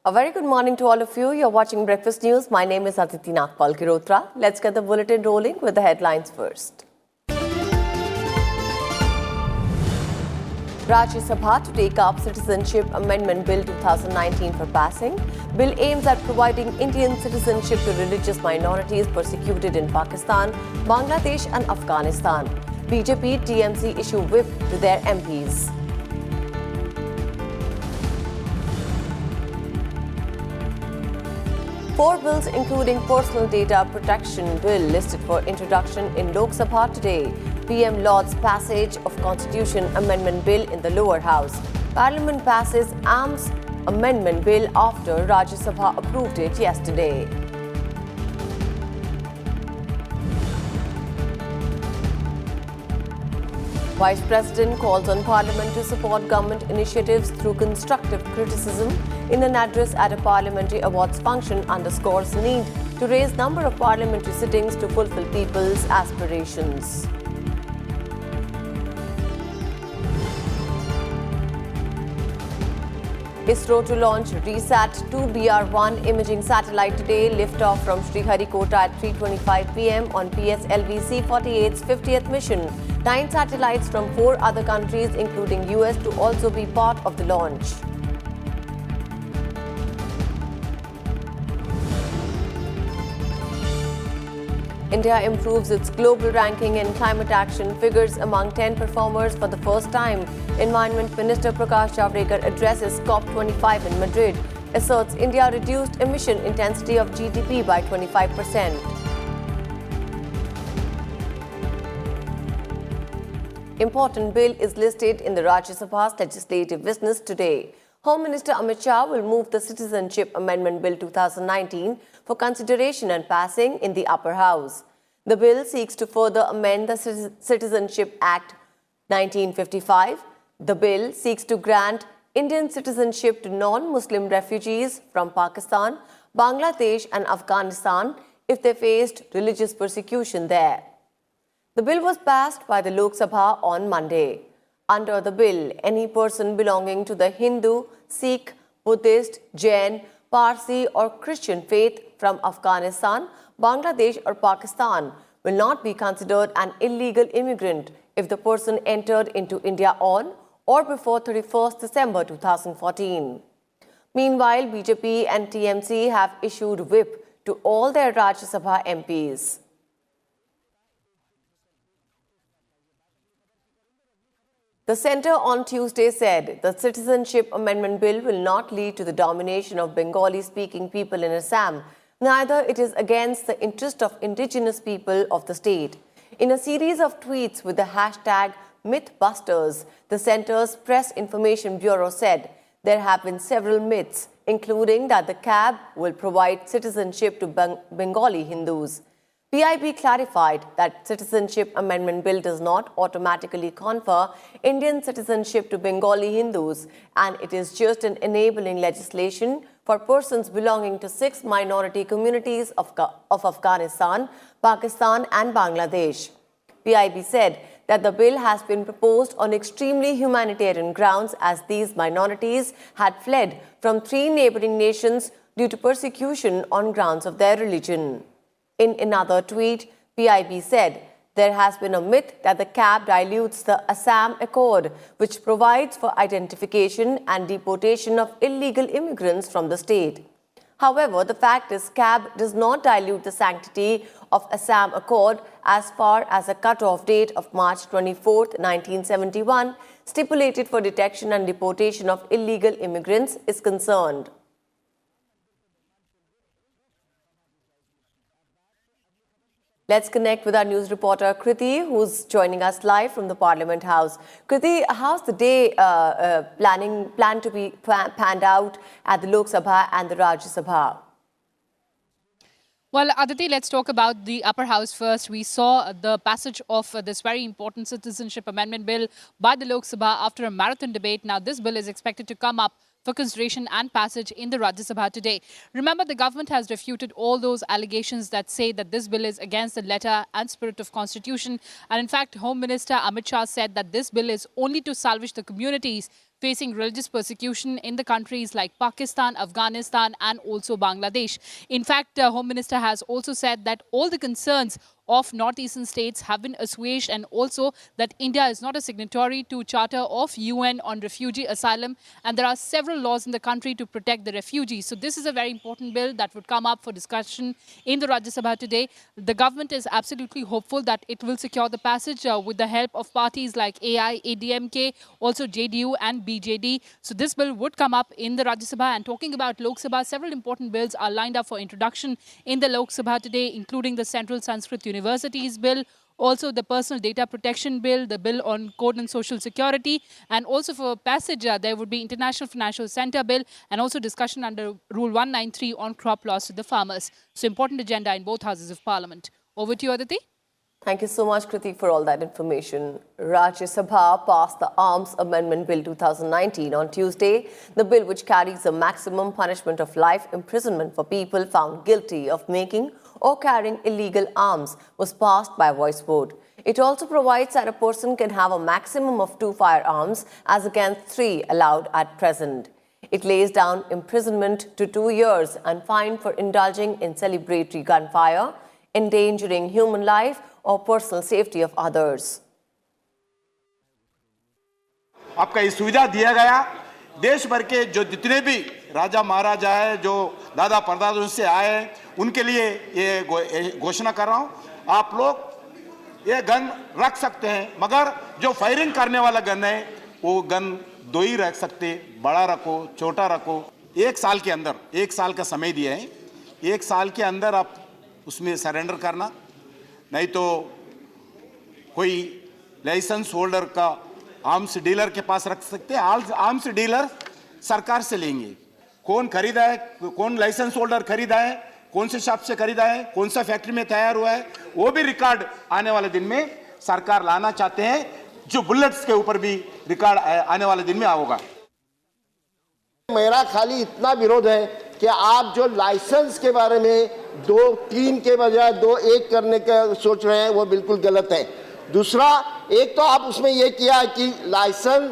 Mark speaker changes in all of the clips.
Speaker 1: A very good morning to all of you. You're watching Breakfast News. My name is Aditi Nagpal Girotra. Let's get the bulletin rolling with the headlines first. Rajya Sabha to take up Citizenship Amendment Bill 2019 for passing. Bill aims at providing Indian citizenship to religious minorities persecuted in Pakistan, Bangladesh and Afghanistan. BJP, TMC issue whip to their MPs. Four bills including personal data protection bill listed for introduction in Lok Sabha today. PM lauds passage of Constitution Amendment Bill in the lower house. Parliament passes Arms Amendment Bill after Rajya Sabha approved it yesterday. Vice President calls on Parliament to support government initiatives through constructive criticism. In an address at a parliamentary awards function, underscores need to raise number of parliamentary sittings to fulfill people's aspirations. ISRO to launch RESAT-2 imaging satellite today. Liftoff from Sriharikota at 3:25 p.m. on PSLV C-48's 50th mission. 9 satellites from 4 other countries, including US, to also be part of the launch. India improves its global ranking in climate action, figures among 10 performers for the first time. Environment Minister Prakash Javadekar addresses COP25 in Madrid, asserts India reduced emission intensity of GDP by 25%. Important bill is listed in the Rajya Sabha's legislative business today. Home Minister Amit Shah will move the Citizenship Amendment Bill 2019 for consideration and passing in the upper house. The bill seeks to further amend the Citizenship Act 1955. The bill seeks to grant Indian citizenship to non-Muslim refugees from Pakistan, Bangladesh and Afghanistan if they faced religious persecution there. The bill was passed by the Lok Sabha on Monday. Under the bill, any person belonging to the Hindu, Sikh, Buddhist, Jain, Parsi or Christian faith from Afghanistan, Bangladesh or Pakistan will not be considered an illegal immigrant if the person entered into India on or before 31st December 2014. Meanwhile, BJP and TMC have issued whip to all their Rajya Sabha MPs. The centre on Tuesday said the Citizenship Amendment Bill will not lead to the domination of Bengali-speaking people in Assam. Neither it is against the interest of indigenous people of the state. In a series of tweets with the hashtag Mythbusters, the centre's Press Information Bureau said there have been several myths, including that the CAB will provide citizenship to Bengali Hindus. PIB clarified that Citizenship Amendment Bill does not automatically confer Indian citizenship to Bengali Hindus, and it is just an enabling legislation for persons belonging to 6 minority communities of Afghanistan, Pakistan and Bangladesh. PIB said that the bill has been proposed on extremely humanitarian grounds as these minorities had fled from 3 neighbouring nations due to persecution on grounds of their religion. In another tweet, PIB said there has been a myth that the CAB dilutes the Assam Accord, which provides for identification and deportation of illegal immigrants from the state. However, the fact is CAB does not dilute the sanctity of Assam Accord as far as a cut-off date of March 24, 1971, stipulated for detection and deportation of illegal immigrants is concerned. Let's connect with our news reporter Kriti, who's joining us live from the Parliament House. Kriti, how's the day planned to be panned out at the Lok Sabha and the Rajya Sabha?
Speaker 2: Well, Aditi, let's talk about the upper house first. We saw the passage of this very important Citizenship Amendment Bill by the Lok Sabha after a marathon debate. Now, this bill is expected to come up for consideration and passage in the Rajya Sabha today. Remember, the government has refuted all those allegations that say that this bill is against the letter and spirit of Constitution. And in fact, Home Minister Amit Shah said that this bill is only to salvage the communities facing religious persecution in the countries like Pakistan, Afghanistan, and also Bangladesh. In fact, Home Minister has also said that all the concerns of northeastern states have been assuaged, and also that India is not a signatory to Charter of UN on refugee asylum, and there are several laws in the country to protect the refugees. So this is a very important bill that would come up for discussion in the Rajya Sabha today. The government is absolutely hopeful that it will secure the passage with the help of parties like AI, ADMK, also JDU and BJD. So this bill would come up in the Rajya Sabha. And talking about Lok Sabha, several important bills are lined up for introduction in the Lok Sabha today, including the Central Sanskrit Universities Bill, also the Personal Data Protection Bill, the Bill on Code and Social Security, and also for passage, there would be International Financial Centre Bill, and also discussion under Rule 193 on crop loss to the farmers. So important agenda in both houses of Parliament. Over to you, Aditi.
Speaker 1: Thank you so much, Kriti, for all that information. Rajya Sabha passed the Arms Amendment Bill 2019 on Tuesday. The bill, which carries a maximum punishment of life imprisonment for people found guilty of making or carrying illegal arms, was passed by voice vote. It also provides that a person can have a maximum of 2 firearms as against 3 allowed at present. It lays down imprisonment to 2 years and fine for indulging in celebratory gunfire, endangering human life or personal safety of others.
Speaker 3: आपका ये सुविधा दिया गया, देश भर के जो जितने भी राजा महाराजा है, जो दादा परदादा से आए, उनके लिए ये घोषणा कर रहा हूं, आप लोग ये गन रख सकते हैं, मगर जो फायरिंग करने वाला गन है वो गन 2 ही रख सकते, बड़ा रखो, छोटा रखो। 1 साल के अंदर, 1 साल का समय दिया है, 1 साल के अंदर आप उसमें सरेंडर करना, नहीं तो कोई लाइसेंस होल्डर का आर्म्स डीलर के पास रख सकते हैं। आर्म्स डीलर सरकार से लेंगे, कौन खरीदा है, कौन लाइसेंस होल्डर खरीदा है, कौन से शॉप से खरीदा है, कौन सा फैक्ट्री में तैयार हुआ है, वो भी रिकॉर्ड आने वाले दिन में सरकार लाना चाहते हैं, जो बुलेट्स के ऊपर भी रिकॉर्ड आने वाले दिन में होगा।
Speaker 4: मेरा खाली इतना विरोध है कि आप जो लाइसेंस के बारे में 2-3 के बजाय 2-1 करने का सोच रहे हैं, वो बिल्कुल गलत है। दूसरा, एक तो आप उसमें ये किया कि लाइसेंस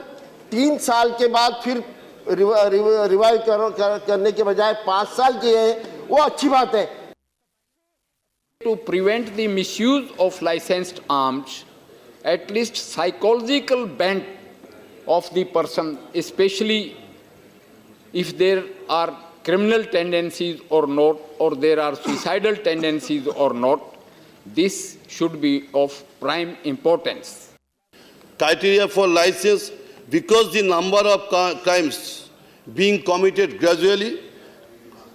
Speaker 4: 3 साल के बाद फिर रिवाइव करने के बजाय 5 साल की है, वो अच्छी बात है।
Speaker 5: To prevent the misuse of licensed arms, at least psychological bent of the person, especially if there are criminal tendencies or not, or there are suicidal tendencies or not, this should be of prime importance.
Speaker 6: Criteria for license, because the number of crimes being committed gradually,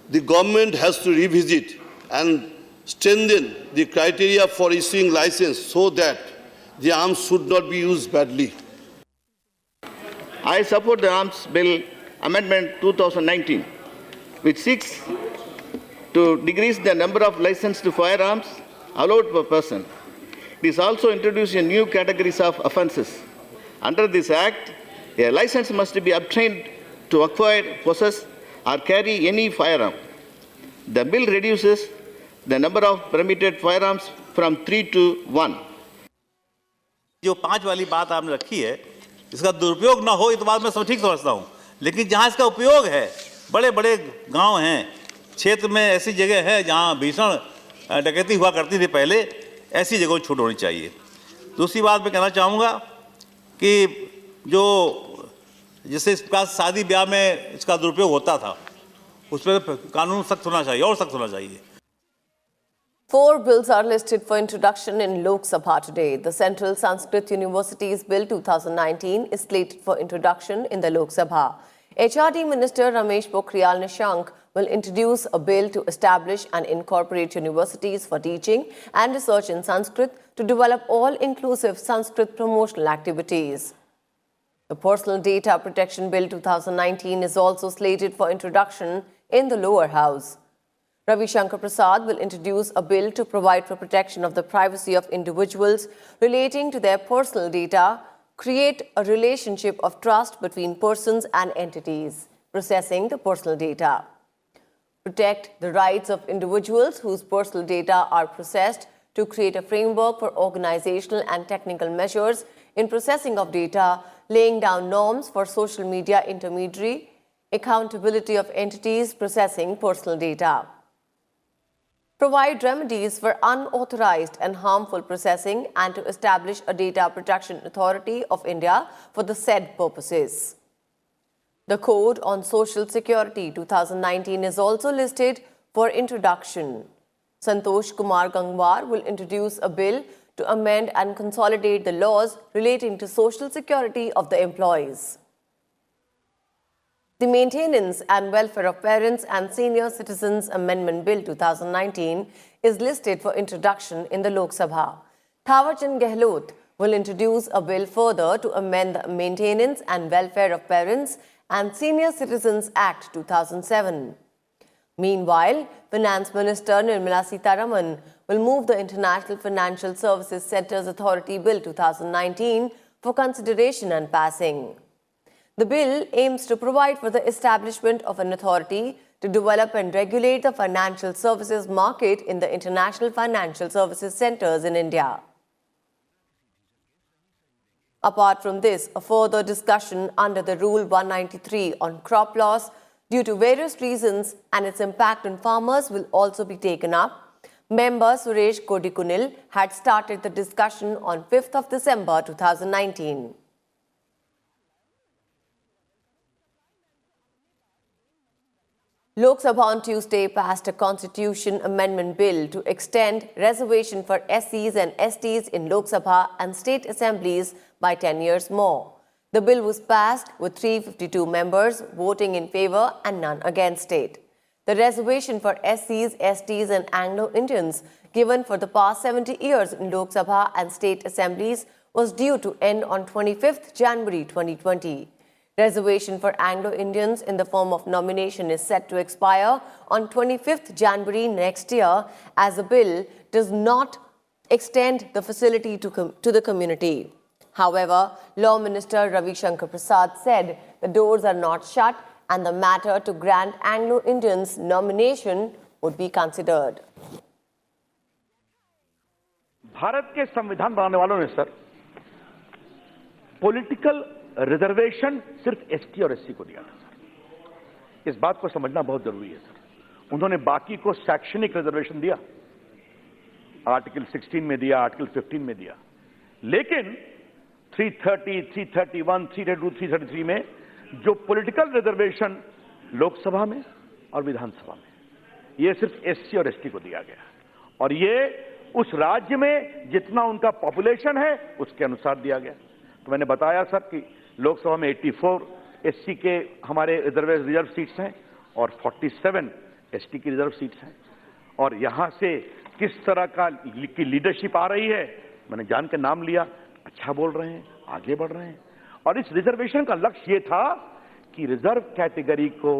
Speaker 6: the government has to revisit and strengthen the criteria for issuing license so that the arms should not be used badly.
Speaker 7: I support the Arms Bill Amendment 2019, which seeks to decrease the number of licensed firearms allowed per person. It is also introducing new categories of offences. Under this Act, a license must be obtained to acquire, possess, or carry any firearm. The bill reduces the number of permitted firearms from 3 to 1.
Speaker 8: जो 5 वाली बात आपने रखी है, इसका दुरुपयोग ना हो, ये तो बात मैं सब ठीक समझता हूँ, लेकिन जहाँ इसका उपयोग है, बड़े बड़े गांव हैं, क्षेत्र में ऐसी जगह है जहाँ भीषण डकैती हुआ करती थी पहले, ऐसी जगहों छूट होनी चाहिए। दूसरी बात मैं कहना चाहूँगा कि जो जिससे इसका शादी ब्याह में इसका दुरुपयोग होता था, उस पर कानून सख्त होना चाहिए और सख्त होना चाहिए।
Speaker 1: 4 bills are listed for introduction in Lok Sabha today. The Central Sanskrit Universities Bill 2019 is slated for introduction in the Lok Sabha. HRD Minister Ramesh Pokhriyal Nishank will introduce a bill to establish and incorporate universities for teaching and research in Sanskrit to develop all-inclusive Sanskrit promotional activities. The Personal Data Protection Bill 2019 is also slated for introduction in the lower house. Ravi Shankar Prasad will introduce a bill to provide for protection of the privacy of individuals relating to their personal data, create a relationship of trust between persons and entities processing the personal data, protect the rights of individuals whose personal data are processed to create a framework for organizational and technical measures in processing of data laying down norms for social media intermediary, accountability of entities processing personal data. Provide remedies for unauthorized and harmful processing and to establish a Data Protection Authority of India for the said purposes. The Code on Social Security 2019 is also listed for introduction. Santosh Kumar Gangwar will introduce a bill to amend and consolidate the laws relating to social security of the employees. The Maintenance and Welfare of Parents and Senior Citizens Amendment Bill 2019 is listed for introduction in the Lok Sabha. Thawarchand Gehlot will introduce a bill further to amend the Maintenance and Welfare of Parents and Senior Citizens Act 2007. Meanwhile, Finance Minister Nirmala Sitharaman will move the International Financial Services Centres Authority Bill 2019 for consideration and passing. The bill aims to provide for the establishment of an authority to develop and regulate the financial services market in the international financial services centres in India. Apart from this, a further discussion under the Rule 193 on crop loss due to various reasons and its impact on farmers will also be taken up. Member Suresh Kodikunil had started the discussion on 5th of December 2019. Lok Sabha on Tuesday passed a constitution amendment bill to extend reservation for SCs and STs in Lok Sabha and state assemblies by 10 years more. The bill was passed with 352 members voting in favour and none against it. The reservation for SCs, STs and Anglo-Indians given for the past 70 years in Lok Sabha and state assemblies was due to end on 25th January 2020. Reservation for Anglo-Indians in the form of nomination is set to expire on 25th January next year as the bill does not extend the facility to the community. However, Law Minister Ravi Shankar Prasad said the doors are not shut and the matter to grant Anglo-Indians nomination would be considered.
Speaker 9: Bharat के संविधान बनाने वालों ने sir political reservation सिर्फ ST और SC को दिया था सर। इस बात को समझना बहुत जरूरी है सर। उन्होंने बाकी को शैक्षणिक रिजर्वेशन दिया, आर्टिकल 16 में दिया, आर्टिकल 15 में दिया, लेकिन 330, 331, 332, 333 में जो पॉलिटिकल रिजर्वेशन लोकसभा में और विधानसभा में, ये सिर्फ एससी और एसटी को दिया गया और ये उस राज्य में जितना उनका पॉपुलेशन है उसके अनुसार दिया गया। तो मैंने बताया सर कि लोकसभा में 84 एससी के हमारे रिजर्व सीट्स हैं और 47 एसटी की रिजर्व सीट्स हैं और यहां से किस तरह की लीडरशिप आ रही है मैंने जान के नाम लिया। अच्छा बोल रहे हैं, आगे बढ़ रहे हैं और इस रिजर्वेशन का लक्ष्य ये था कि रिजर्व कैटेगरी को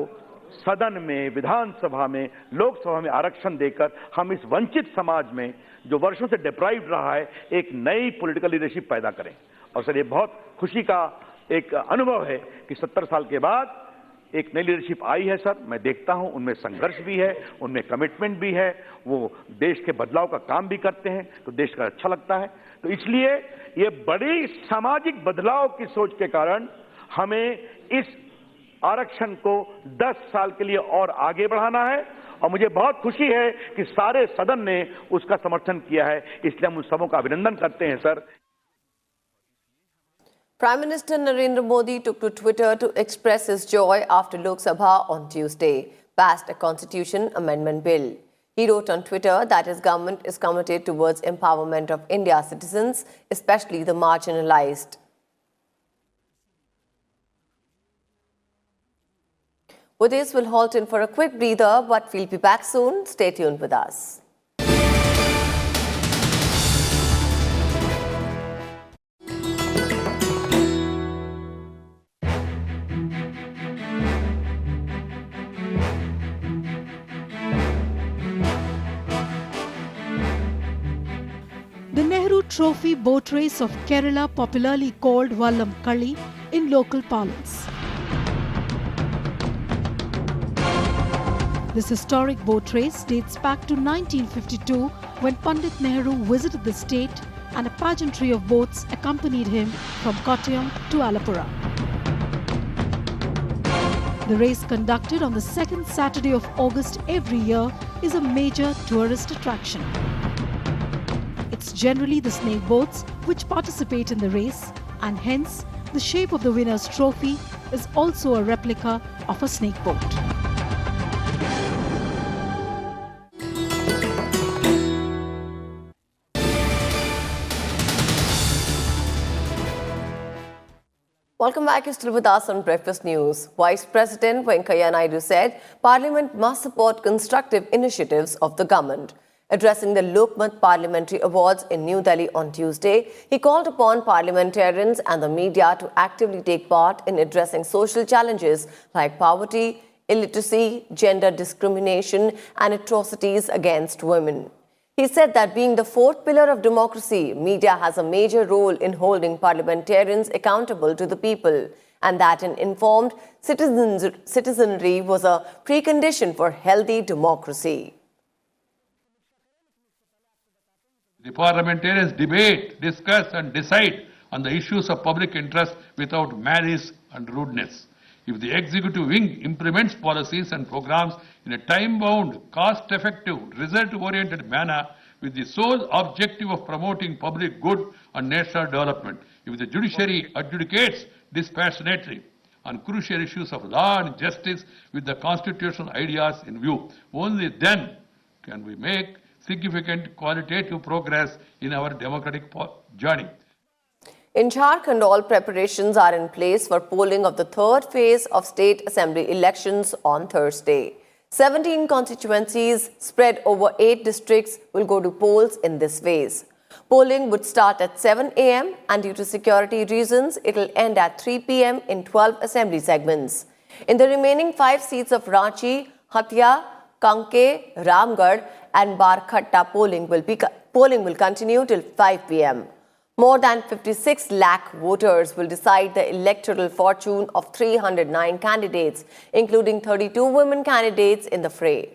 Speaker 9: सदन में, विधानसभा में, लोकसभा में आरक्षण देकर हम इस वंचित समाज में जो वर्षों से डिप्राइव्ड रहा है एक नई पॉलिटिकल लीडरशिप पैदा करें। और सर ये बहुत खुशी का एक अनुभव है कि 70 साल के बाद एक नई लीडरशिप आई है सर। मैं देखता हूं उनमें संघर्ष भी है, उनमें कमिटमेंट भी है, वो देश के बदलाव का काम भी करते हैं तो देश का अच्छा लगता है। तो इसलिए ये बड़ी सामाजिक बदलाव की सोच के कारण हमें इस आरक्षण को 10 साल के लिए और आगे बढ़ाना है और मुझे बहुत खुशी है कि सारे सदन ने उसका समर्थन किया है, इसलिए हम उन सबों का अभिनंदन करते हैं sir.
Speaker 1: Prime Minister Narendra Modi took to Twitter to express his joy after Lok Sabha on Tuesday passed a constitution amendment bill. He wrote on Twitter that his government is committed towards empowerment of India's citizens, especially the marginalized. With this, we'll halt in for a quick breather, but we'll be back soon. Stay tuned with us.
Speaker 10: The Nehru Trophy boat race of Kerala, popularly called Vallam Kali in local parlance. This historic boat race dates back to 1952 when Pandit Nehru visited the state and a pageantry of boats accompanied him from Kottayam to Alappuzha. The race, conducted on the second Saturday of August every year, is a major tourist attraction. It's generally the snake boats which participate in the race, and hence the shape of the winner's trophy is also a replica of a snake boat.
Speaker 1: Welcome back. You're still with us on Breakfast News. Vice President Venkaiah Naidu said Parliament must support constructive initiatives of the government. Addressing the Lokmat Parliamentary Awards in New Delhi on Tuesday, he called upon parliamentarians and the media to actively take part in addressing social challenges like poverty, illiteracy, gender discrimination, and atrocities against women. He said that being the fourth pillar of democracy, media has a major role in holding parliamentarians accountable to the people, and that an informed citizenry was a precondition for healthy democracy.
Speaker 11: The parliamentarians debate, discuss and decide on the issues of public interest without malice and rudeness. If the executive wing implements policies and programs in a time-bound, cost-effective, result-oriented manner with the sole objective of promoting public good and national development, if the judiciary adjudicates dispassionately on crucial issues of law and justice with the constitutional ideas in view, only then can we make significant qualitative progress in our democratic journey.
Speaker 1: In Jharkhand, all preparations are in place for polling of the third phase of state assembly elections on Thursday. 17 constituencies spread over 8 districts will go to polls in this phase. Polling would start at 7 a.m. and due to security reasons, it will end at 3 p.m. in 12 assembly segments. In the remaining 5 seats of Ranchi, Hatia, Kanke, Ramgarh and Barkhatta, polling will continue till 5 p.m. More than 56 lakh voters will decide the electoral fortune of 309 candidates, including 32 women candidates in the fray.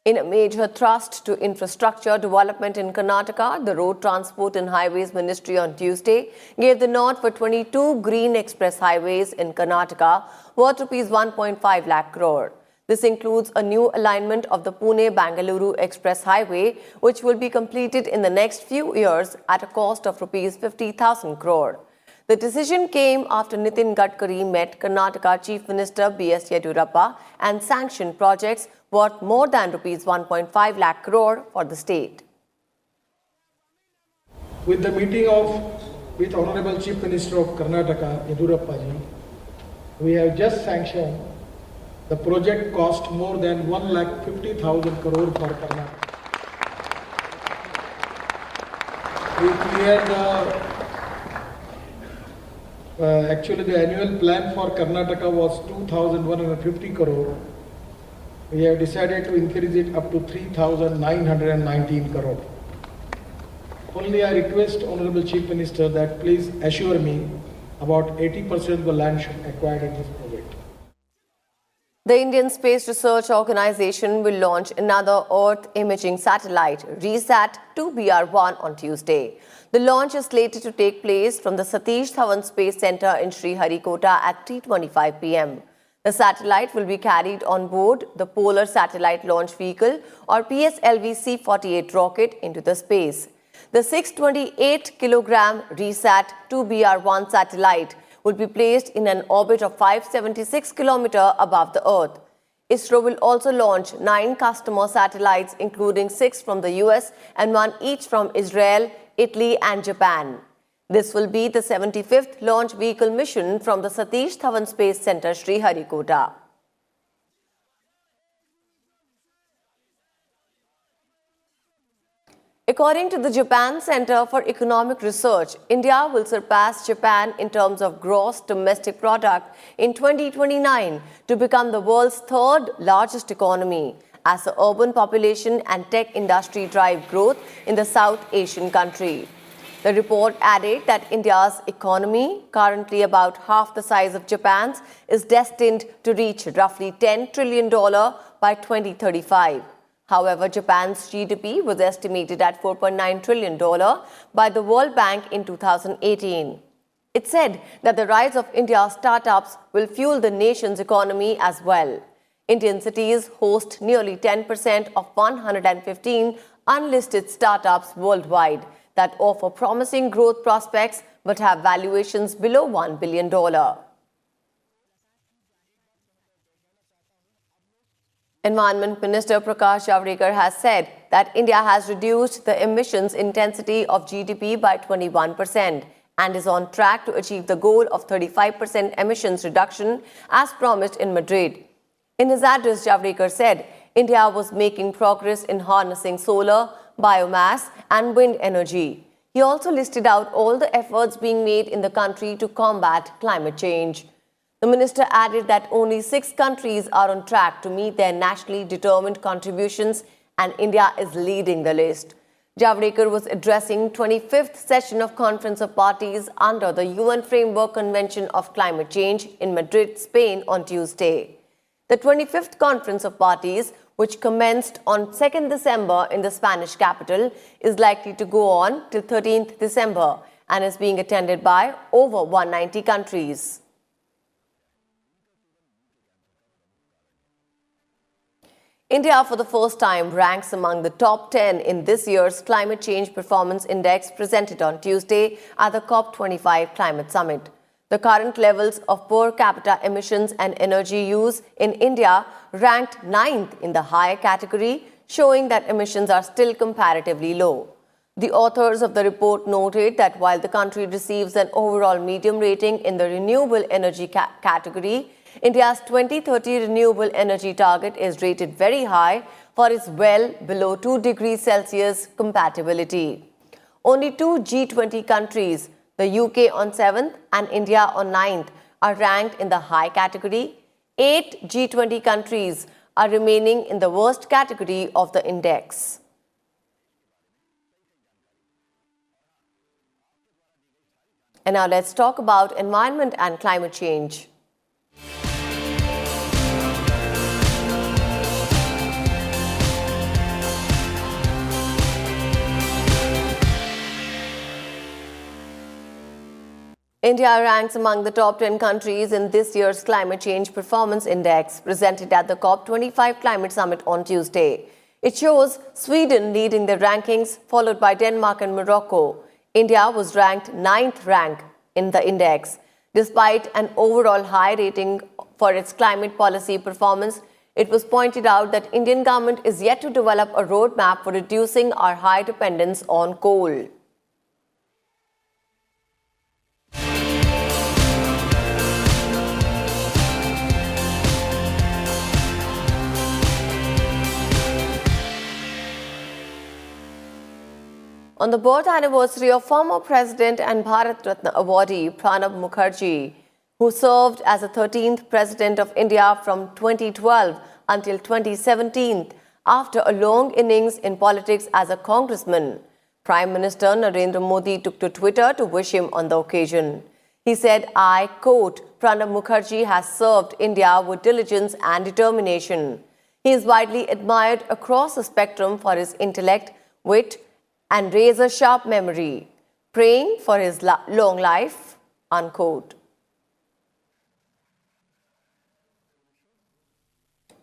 Speaker 1: In a major thrust to infrastructure development in Karnataka, the Road Transport and Highways Ministry on Tuesday gave the nod for 22 green express highways in Karnataka worth Rs 1.5 lakh crore. This includes a new alignment of the Pune-Bangalore Express Highway, which will be completed in the next few years at a cost of Rs 50,000 crore. The decision came after Nitin Gadkari met Karnataka Chief Minister B.S. Yediyurappa and sanctioned projects worth more than Rs 1.5 lakh crore for the state.
Speaker 12: With the meeting with Honorable Chief Minister of Karnataka, Yediyurappa ji, we have just sanctioned the project cost more than 1,50,000 crore for Karnataka. We cleared actually the annual plan for Karnataka was 2,150 crore. We have decided to increase it up to 3,919 crore. Only I request Honorable Chief Minister that please assure me about 80% of the land should be acquired in this project.
Speaker 1: The Indian Space Research Organisation will launch another Earth imaging satellite, RISAT-2BR-1, on Tuesday. The launch is slated to take place from the Satish Dhawan Space Centre in Sriharikota at 3:25 p.m. The satellite will be carried on board the Polar Satellite Launch Vehicle or PSLV C-48 rocket into the space. The 628-kilogram RISAT-2BR-1 satellite will be placed in an orbit of 576 km above the Earth. ISRO will also launch 9 customer satellites, including 6 from the US and 1 each from Israel, Italy and Japan. This will be the 75th launch vehicle mission from the Satish Dhawan Space Centre, Sriharikota. According to the Japan Center for Economic Research, India will surpass Japan in terms of gross domestic product in 2029 to become the world's third largest economy as the urban population and tech industry drive growth in the South Asian country. The report added that India's economy, currently about half the size of Japan's, is destined to reach roughly $10 trillion by 2035. However, Japan's GDP was estimated at $4.9 trillion by the World Bank in 2018. It said that the rise of India's startups will fuel the nation's economy as well. Indian cities host nearly 10% of 115 unlisted startups worldwide that offer promising growth prospects but have valuations below $1 billion. Environment Minister Prakash Javadekar has said that India has reduced the emissions intensity of GDP by 21% and is on track to achieve the goal of 35% emissions reduction as promised in Madrid. In his address, Javadekar said India was making progress in harnessing solar, biomass and wind energy. He also listed out all the efforts being made in the country to combat climate change. The minister added that only 6 countries are on track to meet their nationally determined contributions and India is leading the list. Javadekar was addressing 25th session of Conference of Parties under the UN Framework Convention of Climate Change in Madrid, Spain on Tuesday. The 25th Conference of Parties, which commenced on 2nd December in the Spanish capital, is likely to go on till 13th December and is being attended by over 190 countries. India, for the first time, ranks among the top 10 in this year's Climate Change Performance Index presented on Tuesday at the COP25 Climate Summit. The current levels of per capita emissions and energy use in India ranked 9th in the higher category, showing that emissions are still comparatively low. The authors of the report noted that while the country receives an overall medium rating in the renewable energy category, India's 2030 renewable energy target is rated very high for its well below 2 degrees Celsius compatibility. Only 2 G20 countries, the UK on 7th and India on 9th, are ranked in the high category. 8 G20 countries are remaining in the worst category of the index. And now let's talk about environment and climate change. India ranks among the top 10 countries in this year's Climate Change Performance Index, presented at the COP25 Climate Summit on Tuesday. It shows Sweden leading the rankings, followed by Denmark and Morocco. India was ranked 9th rank in the index. Despite an overall high rating for its climate policy performance, it was pointed out that Indian government is yet to develop a roadmap for reducing our high dependence on coal. On the birth anniversary of former President and Bharat Ratna awardee Pranab Mukherjee, who served as the 13th President of India from 2012 until 2017, after a long innings in politics as a congressman, Prime Minister Narendra Modi took to Twitter to wish him on the occasion. He said, I quote, Pranab Mukherjee has served India with diligence and determination. He is widely admired across the spectrum for his intellect, wit, and razor-sharp memory, praying for his long life, unquote.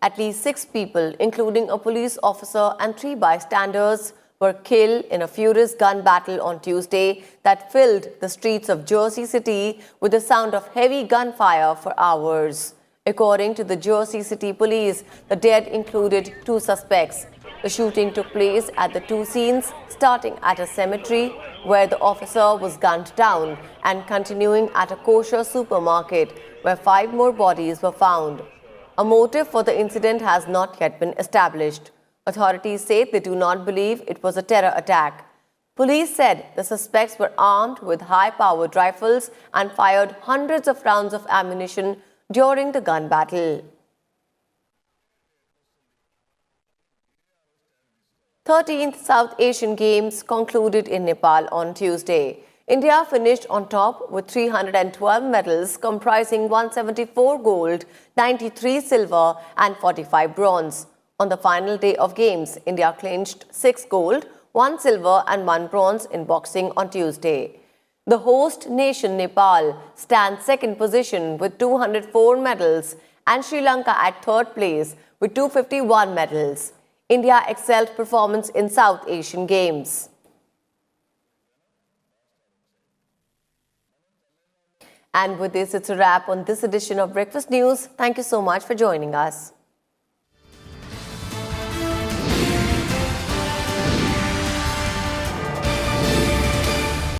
Speaker 1: At least 6 people, including a police officer and 3 bystanders, were killed in a furious gun battle on Tuesday that filled the streets of Jersey City with the sound of heavy gunfire for hours. According to the Jersey City police, the dead included 2 suspects. The shooting took place at the 2 scenes, starting at a cemetery where the officer was gunned down and continuing at a kosher supermarket where 5 more bodies were found. A motive for the incident has not yet been established. Authorities say they do not believe it was a terror attack. Police said the suspects were armed with high-powered rifles and fired hundreds of rounds of ammunition during the gun battle. 13th South Asian Games concluded in Nepal on Tuesday. India finished on top with 312 medals comprising 174 gold, 93 silver and 45 bronze. On the final day of games, India clinched 6 gold, 1 silver and 1 bronze in boxing on Tuesday. The host nation Nepal stands second position with 204 medals and Sri Lanka at third place with 251 medals. India excelled performance in South Asian Games. And with this, it's a wrap on this edition of Breakfast News. Thank you so much for joining us.